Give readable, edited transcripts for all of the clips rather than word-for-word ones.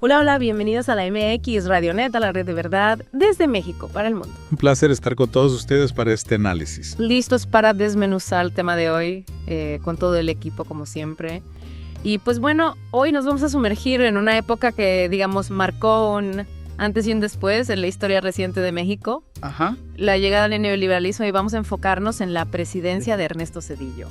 Hola, hola, bienvenidos a la MX Radionet, a la red de verdad, desde México para el mundo. Un placer estar con todos ustedes para este análisis. Listos para desmenuzar el tema de hoy, con todo el equipo como siempre. Y pues bueno, hoy nos vamos a sumergir en una época que, digamos, marcó un antes y un después en la historia reciente de México. La llegada del neoliberalismo, y vamos a enfocarnos en la presidencia de Ernesto Zedillo.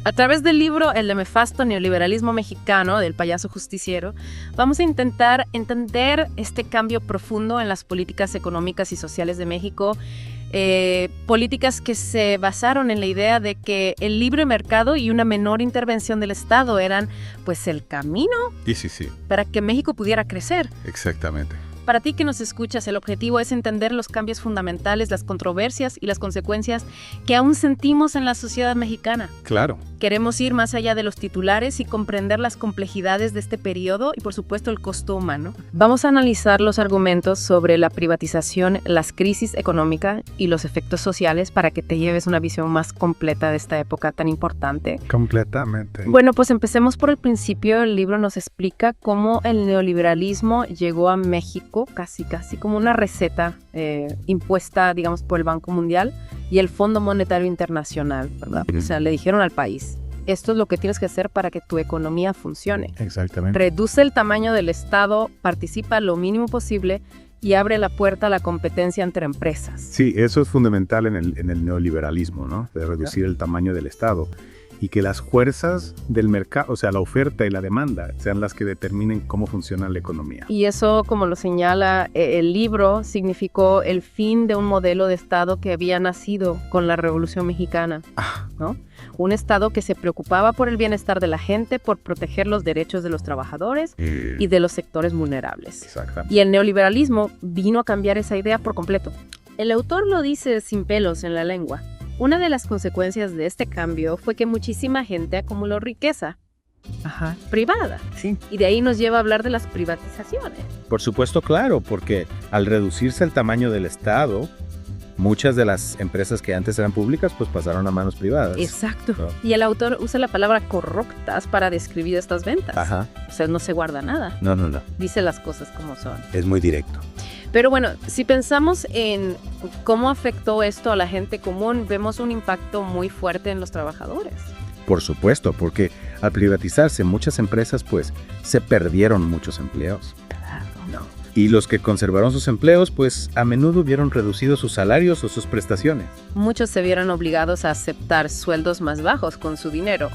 A través del libro El nefasto neoliberalismo mexicano, del payaso justiciero, vamos a intentar entender este cambio profundo en las políticas económicas y sociales de México, políticas que se basaron en la idea de que el libre mercado y una menor intervención del Estado eran pues el camino para que México pudiera crecer. Exactamente. Para ti que nos escuchas, el objetivo es entender los cambios fundamentales, las controversias y las consecuencias que aún sentimos en la sociedad mexicana. Claro. Queremos ir más allá de los titulares y comprender las complejidades de este periodo y, por supuesto, el costo humano. Vamos a analizar los argumentos sobre la privatización, las crisis económicas y los efectos sociales para que te lleves una visión más completa de esta época tan importante. Completamente. Bueno, pues empecemos por el principio. El libro nos explica cómo el neoliberalismo llegó a México casi como una receta impuesta, digamos, por el Banco Mundial y el Fondo Monetario Internacional, ¿verdad? O sea, le dijeron al país, esto es lo que tienes que hacer para que tu economía funcione. Exactamente. Reduce el tamaño del Estado, participa lo mínimo posible y abre la puerta a la competencia entre empresas. Sí, eso es fundamental en el neoliberalismo, ¿no? De reducir el tamaño del Estado y que las fuerzas del mercado, o sea, la oferta y la demanda, sean las que determinen cómo funciona la economía. Y eso, como lo señala el libro, significó el fin de un modelo de Estado que había nacido con la Revolución Mexicana, ¿no? Un Estado que se preocupaba por el bienestar de la gente, por proteger los derechos de los trabajadores y de los sectores vulnerables. Exacto. Y el neoliberalismo vino a cambiar esa idea por completo. El autor lo dice sin pelos en la lengua. Una de las consecuencias de este cambio fue que muchísima gente acumuló riqueza privada. Sí. Y de ahí nos lleva a hablar de las privatizaciones. Por supuesto, claro, porque al reducirse el tamaño del Estado, muchas de las empresas que antes eran públicas pues pasaron a manos privadas. Exacto. ¿No? Y el autor usa la palabra corruptas para describir estas ventas. Ajá. O sea, no se guarda nada. No. Dice las cosas como son. Es muy directo. Pero bueno, si pensamos en cómo afectó esto a la gente común, vemos un impacto muy fuerte en los trabajadores. Por supuesto, porque al privatizarse muchas empresas pues se perdieron muchos empleos. Claro. Y los que conservaron sus empleos pues a menudo vieron reducidos sus salarios o sus prestaciones. Muchos se vieron obligados a aceptar sueldos más bajos con su dinero.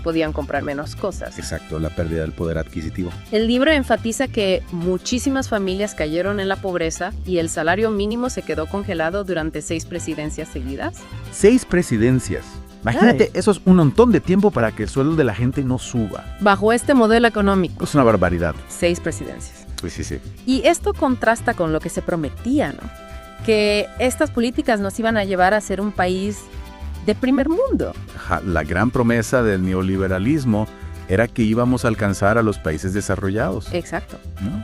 Podían comprar menos cosas. Exacto, la pérdida del poder adquisitivo. El libro enfatiza que muchísimas familias cayeron en la pobreza y el salario mínimo se quedó congelado durante 6 presidencias seguidas. 6 presidencias. Imagínate, eso es un montón de tiempo para que el sueldo de la gente no suba. Bajo este modelo económico, Es una barbaridad. 6 presidencias. Sí. Y esto contrasta con lo que se prometía, ¿no? Que estas políticas nos iban a llevar a ser un país de primer mundo. La gran promesa del neoliberalismo era que íbamos a alcanzar a los países desarrollados. Exacto. ¿No?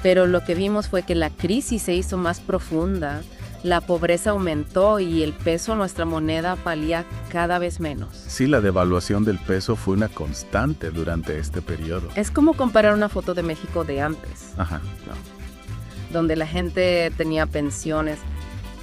Pero lo que vimos fue que la crisis se hizo más profunda, la pobreza aumentó y el peso de nuestra moneda valía cada vez menos. Sí, la devaluación del peso fue una constante durante este periodo. Es como comparar una foto de México de antes, Ajá. donde la gente tenía pensiones.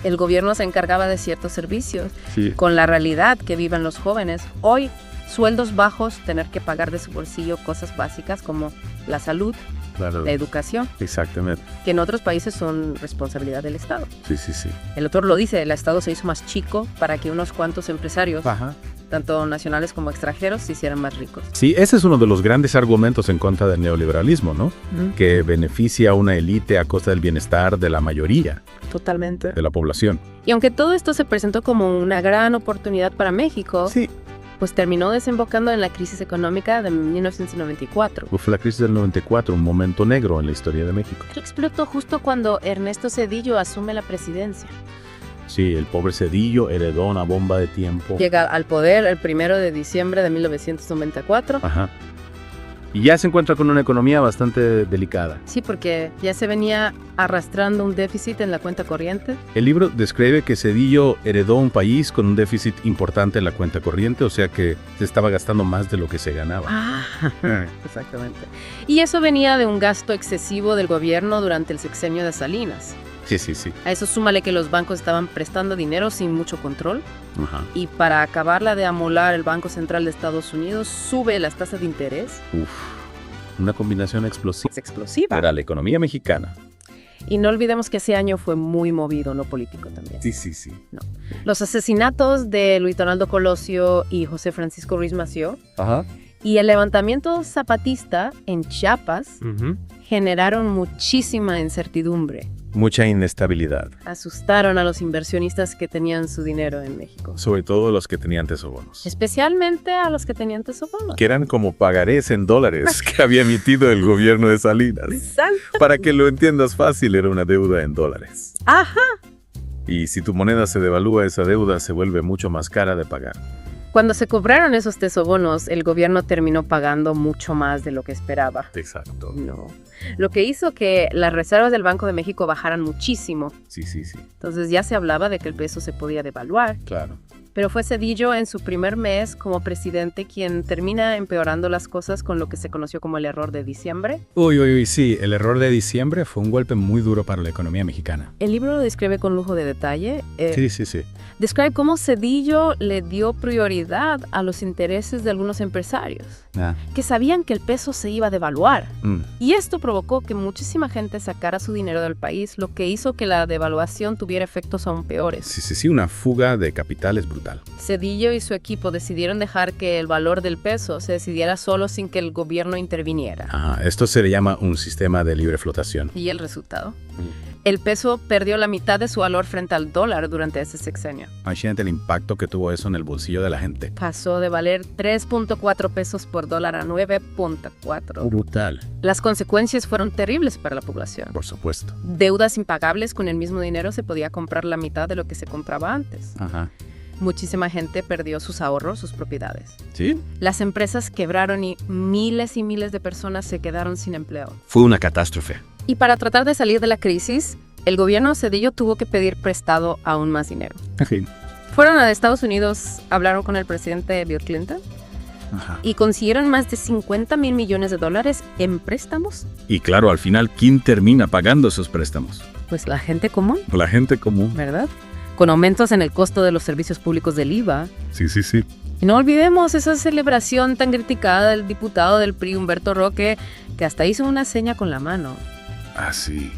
El gobierno se encargaba de ciertos servicios, Sí. con la realidad que viven los jóvenes. Hoy, sueldos bajos, tener que pagar de su bolsillo cosas básicas como la salud, Claro. la educación, Exactamente. que en otros países son responsabilidad del Estado. Sí. El autor lo dice, el Estado se hizo más chico para que unos cuantos empresarios, Ajá. tanto nacionales como extranjeros, se hicieran más ricos. Sí, ese es uno de los grandes argumentos en contra del neoliberalismo, ¿no? Que beneficia a una élite a costa del bienestar de la mayoría Totalmente. de la población. Y aunque todo esto se presentó como una gran oportunidad para México, Sí. pues terminó desembocando en la crisis económica de 1994. Fue la crisis del 94, un momento negro en la historia de México. Esto explotó justo cuando Ernesto Zedillo asume la presidencia. Sí, el pobre Zedillo heredó una bomba de tiempo. Llega al poder el 1 de diciembre de 1994. Ajá. Y ya se encuentra con una economía bastante delicada. Sí, porque ya se venía arrastrando un déficit en la cuenta corriente. El libro describe que Zedillo heredó un país con un déficit importante en la cuenta corriente, o sea que se estaba gastando más de lo que se ganaba. Exactamente. Y eso venía de un gasto excesivo del gobierno durante el sexenio de Salinas. Sí. A eso súmale que los bancos estaban prestando dinero sin mucho control. Ajá. Y para acabarla de amolar, el Banco Central de Estados Unidos sube las tasas de interés. Una combinación explosiva Es explosiva. para la economía mexicana. Y no olvidemos que ese año fue muy movido, no político también. Sí. Los asesinatos de Luis Donaldo Colosio y José Francisco Ruiz Massieu Ajá. y el levantamiento zapatista en Chiapas generaron muchísima incertidumbre. Mucha inestabilidad, Asustaron a los inversionistas que tenían su dinero en México. sobre todo los que tenían tesobonos. Especialmente a los que tenían tesobonos. Que eran como pagarés en dólares que había emitido el gobierno de Salinas. Para que lo entiendas fácil, era una deuda en dólares. Ajá. Y si tu moneda se devalúa, esa deuda se vuelve mucho más cara de pagar. Cuando se cobraron esos tesobonos, el gobierno terminó pagando mucho más de lo que esperaba. Exacto. No. Lo que hizo que las reservas del Banco de México bajaran muchísimo. Sí. Entonces ya se hablaba de que el peso se podía devaluar. Claro. Pero fue Zedillo en su primer mes como presidente quien termina empeorando las cosas con lo que se conoció como el error de diciembre. Uy, sí, el error de diciembre fue un golpe muy duro para la economía mexicana. El libro lo describe con lujo de detalle. Sí. Describe cómo Zedillo le dio prioridad a los intereses de algunos empresarios que sabían que el peso se iba a devaluar. Y esto provocó que muchísima gente sacara su dinero del país, lo que hizo que la devaluación tuviera efectos aún peores. Sí, una fuga de capitales brutal. Zedillo y su equipo decidieron dejar que el valor del peso se decidiera solo sin que el gobierno interviniera. Esto se le llama un sistema de libre flotación. ¿Y el resultado? El peso perdió la mitad de su valor frente al dólar durante ese sexenio. Imagínate el impacto que tuvo eso en el bolsillo de la gente. Pasó de valer 3.4 pesos por dólar a 9.4. Brutal. Las consecuencias fueron terribles para la población. Por supuesto. Deudas impagables, con el mismo dinero se podía comprar la mitad de lo que se compraba antes. Ajá. Muchísima gente perdió sus ahorros, sus propiedades. ¿Sí? Las empresas quebraron y miles de personas se quedaron sin empleo. Fue una catástrofe. Y para tratar de salir de la crisis, el gobierno Zedillo tuvo que pedir prestado aún más dinero. Fueron a Estados Unidos, hablaron con el presidente Bill Clinton y consiguieron más de $50 mil millones en préstamos. Y claro, al final, ¿quién termina pagando esos préstamos? Pues la gente común, La gente común. ¿verdad? Con aumentos en el costo de los servicios públicos del IVA. Sí. Y no olvidemos esa celebración tan criticada del diputado del PRI, Humberto Roque, que hasta hizo una seña con la mano. Sí.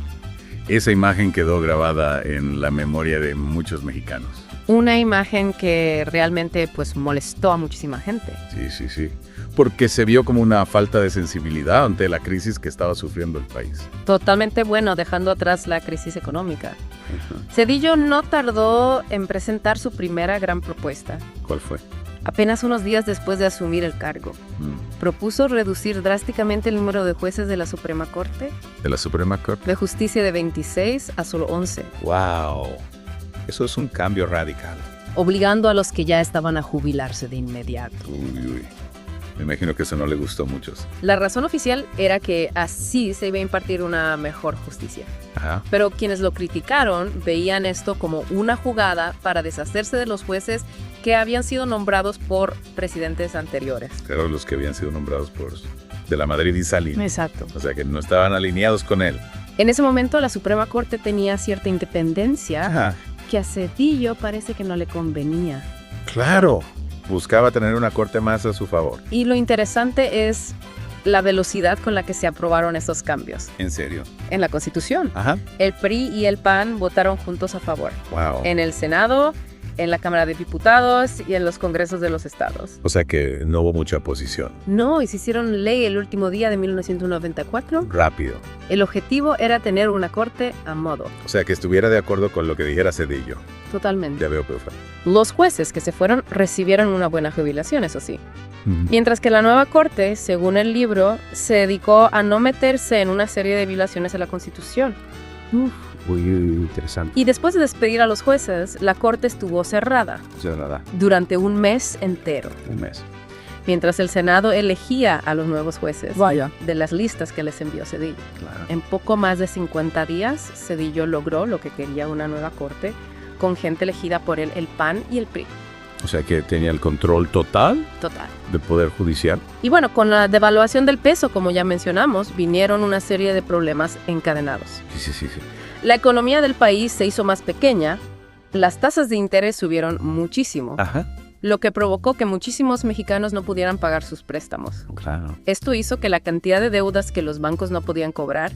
Esa imagen quedó grabada en la memoria de muchos mexicanos. Una imagen que realmente pues molestó a muchísima gente. Sí. Porque se vio como una falta de sensibilidad ante la crisis que estaba sufriendo el país. Totalmente bueno, dejando atrás la crisis económica. Zedillo no tardó en presentar su primera gran propuesta. ¿Cuál fue? Apenas unos días después de asumir el cargo, propuso reducir drásticamente el número de jueces de la Suprema Corte ¿De la Suprema Corte? de Justicia de 26 a solo 11, ¡Wow! Eso es un cambio radical. obligando a los que ya estaban a jubilarse de inmediato. Uy. Me imagino que eso no le gustó a muchos. La razón oficial era que así se iba a impartir una mejor justicia. Ajá. Pero quienes lo criticaron veían esto como una jugada para deshacerse de los jueces que habían sido nombrados por presidentes anteriores. Claro, los que habían sido nombrados de la Madrid y Salinas. Exacto. O sea, que no estaban alineados con él. En ese momento la Suprema Corte tenía cierta independencia que a Zedillo parece que no le convenía. Claro. Buscaba tener una corte más a su favor. Y lo interesante es la velocidad con la que se aprobaron estos cambios. ¿En serio? En la Constitución, Ajá. el PRI y el PAN votaron juntos a favor. Wow. En el Senado, en la Cámara de Diputados y en los congresos de los estados. O sea que no hubo mucha oposición. No, y se hicieron ley el último día de 1994. Rápido. El objetivo era tener una corte a modo. O sea que estuviera de acuerdo con lo que dijera Zedillo. Totalmente. Ya veo, Pefa. Los jueces que se fueron recibieron una buena jubilación, eso sí. Mientras que la nueva corte, según el libro, se dedicó a no meterse en una serie de violaciones a la Constitución. Uy, interesante. Y después de despedir a los jueces, la corte estuvo cerrada Ya nada. durante un mes entero. Un mes. mientras el Senado elegía a los nuevos jueces Vaya. de las listas que les envió Zedillo. Claro. En poco más de 50 días, Zedillo logró lo que quería, una nueva corte con gente elegida por él, el PAN y el PRI. O sea que tenía el control total Total. del Poder Judicial. Y bueno, con la devaluación del peso, como ya mencionamos, vinieron una serie de problemas encadenados. Sí. La economía del país se hizo más pequeña, las tasas de interés subieron muchísimo, Ajá, lo que provocó que muchísimos mexicanos no pudieran pagar sus préstamos. claro. Esto hizo que la cantidad de deudas que los bancos no podían cobrar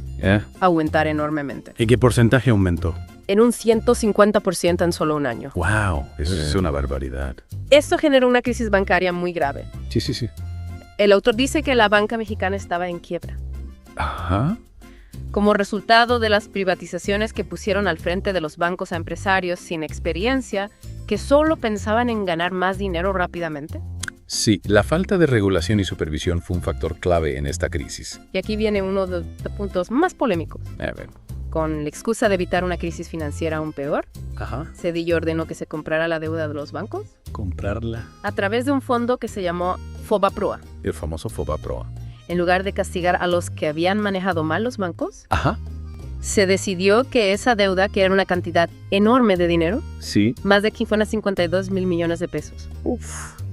aumentara enormemente, ¿Y qué porcentaje aumentó? en un 150% en solo un año. ¡Wow! Eso es una barbaridad. Esto generó una crisis bancaria muy grave. Sí. El autor dice que la banca mexicana estaba en quiebra, Ajá. como resultado de las privatizaciones que pusieron al frente de los bancos a empresarios sin experiencia que solo pensaban en ganar más dinero rápidamente. Sí, la falta de regulación y supervisión fue un factor clave en esta crisis. Y aquí viene uno de los puntos más polémicos. A ver. Con la excusa de evitar una crisis financiera aún peor, Ajá. Zedillo ordenó que se comprara la deuda de los bancos Comprarla. a través de un fondo que se llamó FOBAPROA. El famoso FOBAPROA. En lugar de castigar a los que habían manejado mal los bancos, Ajá. se decidió que esa deuda, que era una cantidad enorme de dinero, Sí. más de 52 mil millones de pesos,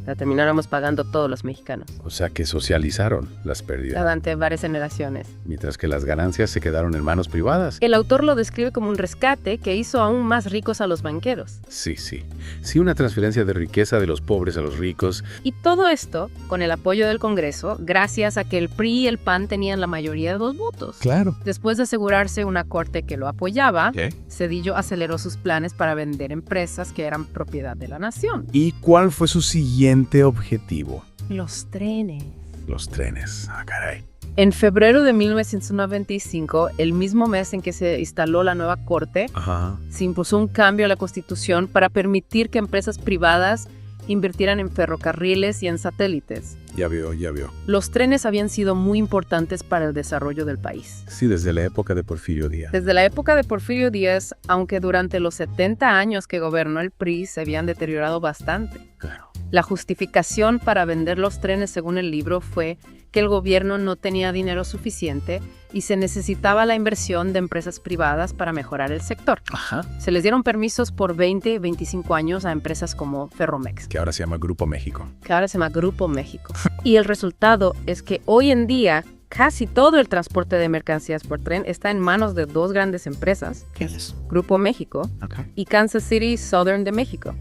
la termináramos pagando todos los mexicanos O sea que socializaron las pérdidas, durante varias generaciones. mientras que las ganancias se quedaron en manos privadas. El autor lo describe como un rescate que hizo aún más ricos a los banqueros. Sí. Sí, una transferencia de riqueza de los pobres a los ricos. Y todo esto con el apoyo del Congreso, gracias a que el PRI y el PAN tenían la mayoría de los votos. Claro. Después de asegurarse una corte que lo apoyaba, ¿Qué? Zedillo aceleró sus planes para vender empresas que eran propiedad de la nación. ¿Y cuál fue su siguiente objetivo? Los trenes. Los trenes. Ah, caray. En febrero de 1995, el mismo mes en que se instaló la nueva corte, Ajá. se impuso un cambio a la Constitución para permitir que empresas privadas invirtieran en ferrocarriles y en satélites. Ya veo. Los trenes habían sido muy importantes para el desarrollo del país. Sí, desde la época de Porfirio Díaz. Desde la época de Porfirio Díaz, aunque durante los 70 años que gobernó el PRI se habían deteriorado bastante. Claro. La justificación para vender los trenes, según el libro, fue que el gobierno no tenía dinero suficiente y se necesitaba la inversión de empresas privadas para mejorar el sector. Ajá. Se les dieron permisos por 20 y 25 años a empresas como Ferromex, Que ahora se llama Grupo México. que ahora se llama Grupo México. Y el resultado es que hoy en día casi todo el transporte de mercancías por tren está en manos de dos grandes empresas, ¿Qué es? Grupo México y Kansas City Southern de México.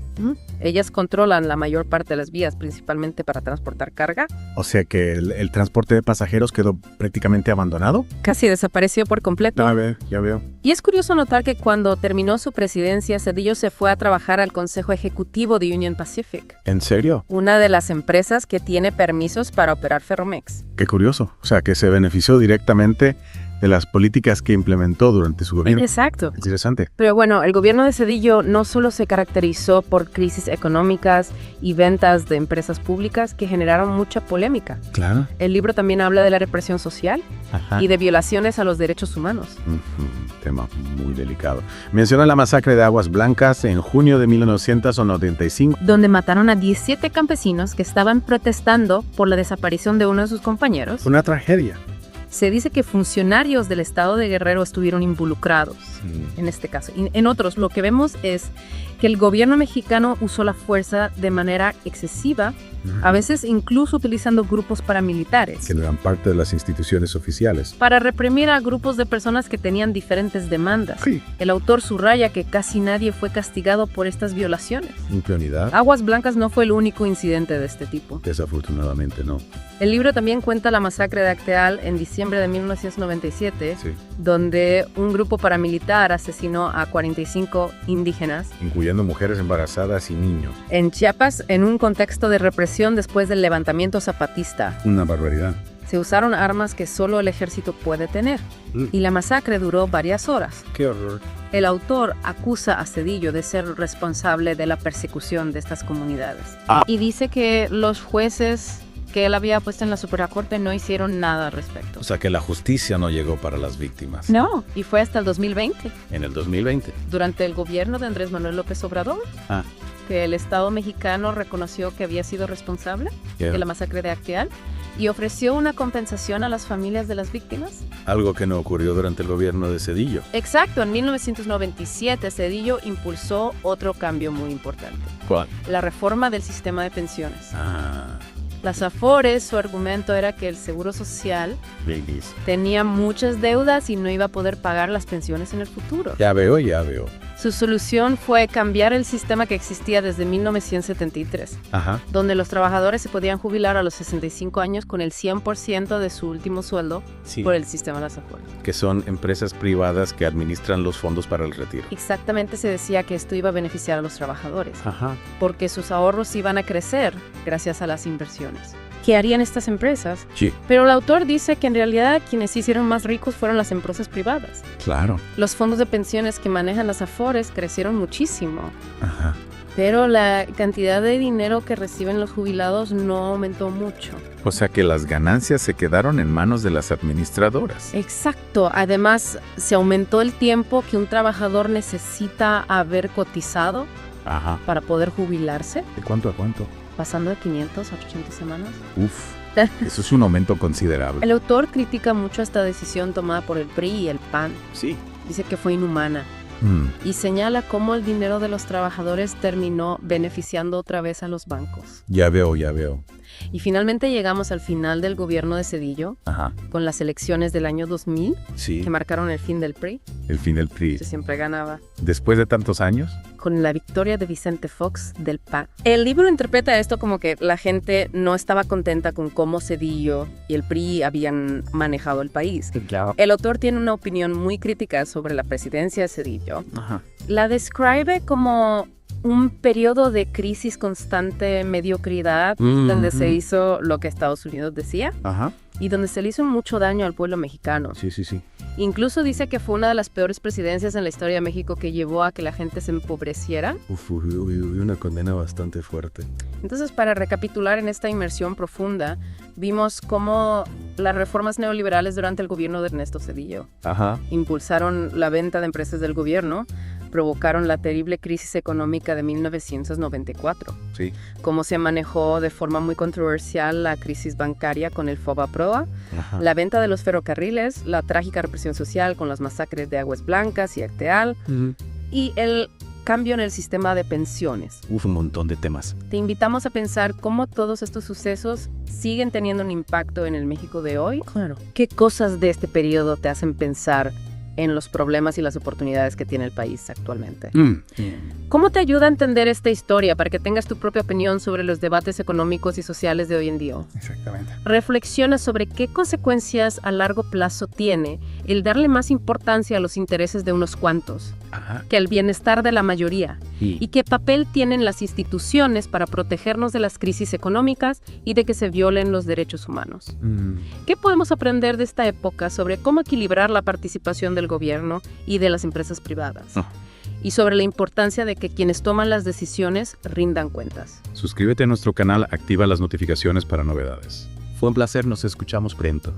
Ellas controlan la mayor parte de las vías, principalmente para transportar carga. O sea que el transporte de pasajeros quedó prácticamente abandonado. Casi desapareció por completo. A ver, ya veo. Y es curioso notar que cuando terminó su presidencia, Zedillo se fue a trabajar al Consejo Ejecutivo de Union Pacific, ¿En serio? una de las empresas que tiene permisos para operar Ferromex. Qué curioso. O sea que se benefició directamente de las políticas que implementó durante su gobierno. Exacto. Interesante. Pero bueno, el gobierno de Zedillo no solo se caracterizó por crisis económicas y ventas de empresas públicas que generaron mucha polémica. Claro. El libro también habla de la represión social Ajá. y de violaciones a los derechos humanos. Tema muy delicado. Menciona la masacre de Aguas Blancas en junio de 1995. Donde mataron a 17 campesinos que estaban protestando por la desaparición de uno de sus compañeros. Una tragedia. Se dice que funcionarios del estado de Guerrero estuvieron involucrados en este caso. Y en otros, lo que vemos es que el gobierno mexicano usó la fuerza de manera excesiva, a veces incluso utilizando grupos paramilitares, Que no eran parte de las instituciones oficiales. para reprimir a grupos de personas que tenían diferentes demandas. Sí. El autor subraya que casi nadie fue castigado por estas violaciones. Impunidad. Aguas Blancas no fue el único incidente de este tipo. Desafortunadamente no. El libro también cuenta la masacre de Acteal en diciembre de 1997, Sí. donde un grupo paramilitar asesinó a 45 indígenas Incluyendo mujeres embarazadas y niños. en Chiapas en un contexto de represión después del levantamiento zapatista. Una barbaridad. Se usaron armas que solo el ejército puede tener, y la masacre duró varias horas. Qué horror. El autor acusa a Zedillo de ser responsable de la persecución de estas comunidades. Y dice que los jueces que él había puesto en la Suprema Corte no hicieron nada al respecto. O sea que la justicia no llegó para las víctimas. No, y fue hasta el 2020, En el 2020. durante el gobierno de Andrés Manuel López Obrador, que el Estado mexicano reconoció que había sido responsable de la masacre de Acteal y ofreció una compensación a las familias de las víctimas. Algo que no ocurrió durante el gobierno de Zedillo. Exacto, en 1997 Zedillo impulsó otro cambio muy importante. ¿Cuál? La reforma del sistema de pensiones. Ah, Las Afores, su argumento era que el Seguro Social Biggies. tenía muchas deudas y no iba a poder pagar las pensiones en el futuro. Ya veo, ya veo. Su solución fue cambiar el sistema que existía desde 1973, Ajá. donde los trabajadores se podían jubilar a los 65 años con el 100% de su último sueldo Sí. por el sistema de las Afores. Que son empresas privadas que administran los fondos para el retiro. Exactamente, se decía que esto iba a beneficiar a los trabajadores, Ajá. porque sus ahorros iban a crecer gracias a las inversiones. ¿Qué harían estas empresas? Sí, Pero el autor dice que en realidad quienes se hicieron más ricos fueron las empresas privadas. claro. Los fondos de pensiones que manejan las Afores crecieron muchísimo, Ajá. pero la cantidad de dinero que reciben los jubilados no aumentó mucho. O sea que las ganancias se quedaron en manos de las administradoras. Exacto. Además, se aumentó el tiempo que un trabajador necesita haber cotizado Ajá. para poder jubilarse, ¿De cuánto a cuánto? pasando de 500 a 800 semanas. Uf, eso es un aumento considerable. El autor critica mucho esta decisión tomada por el PRI y el PAN. Sí. Dice que fue inhumana y señala cómo el dinero de los trabajadores terminó beneficiando otra vez a los bancos. Ya veo, ya veo. Y finalmente llegamos al final del gobierno de Zedillo, Ajá. con las elecciones del año 2000, Sí. que marcaron el fin del PRI, El fin del PRI. que siempre ganaba, Después de tantos años. con la victoria de Vicente Fox del PAN. El libro interpreta esto como que la gente no estaba contenta con cómo Zedillo y el PRI habían manejado el país. El autor tiene una opinión muy crítica sobre la presidencia de Zedillo. Ajá. La describe como un periodo de crisis constante, mediocridad, donde se hizo lo que Estados Unidos decía Ajá. y donde se le hizo mucho daño al pueblo mexicano. Sí, sí, sí. Incluso dice que fue una de las peores presidencias en la historia de México, que llevó a que la gente se empobreciera. Uf, una condena bastante fuerte. Entonces, para recapitular en esta inmersión profunda, vimos cómo las reformas neoliberales durante el gobierno de Ernesto Zedillo Ajá. impulsaron la venta de empresas del gobierno, provocaron la terrible crisis económica de 1994. Sí. Cómo se manejó de forma muy controversial la crisis bancaria con el FOBAPROA, Ajá. la venta de los ferrocarriles, la trágica represión social con las masacres de Aguas Blancas y Acteal, y el cambio en el sistema de pensiones. Uf, un montón de temas. Te invitamos a pensar cómo todos estos sucesos siguen teniendo un impacto en el México de hoy. Claro. ¿Qué cosas de este periodo te hacen pensar en los problemas y las oportunidades que tiene el país actualmente? ¿Cómo te ayuda a entender esta historia para que tengas tu propia opinión sobre los debates económicos y sociales de hoy en día? Exactamente. Reflexiona sobre qué consecuencias a largo plazo tiene el darle más importancia a los intereses de unos cuantos Ajá. que al bienestar de la mayoría, Y y qué papel tienen las instituciones para protegernos de las crisis económicas y de que se violen los derechos humanos. ¿Qué podemos aprender de esta época sobre cómo equilibrar la participación del gobierno y de las empresas privadas? Y sobre la importancia de que quienes toman las decisiones rindan cuentas. Suscríbete a nuestro canal, activa las notificaciones para novedades. Fue un placer, nos escuchamos pronto.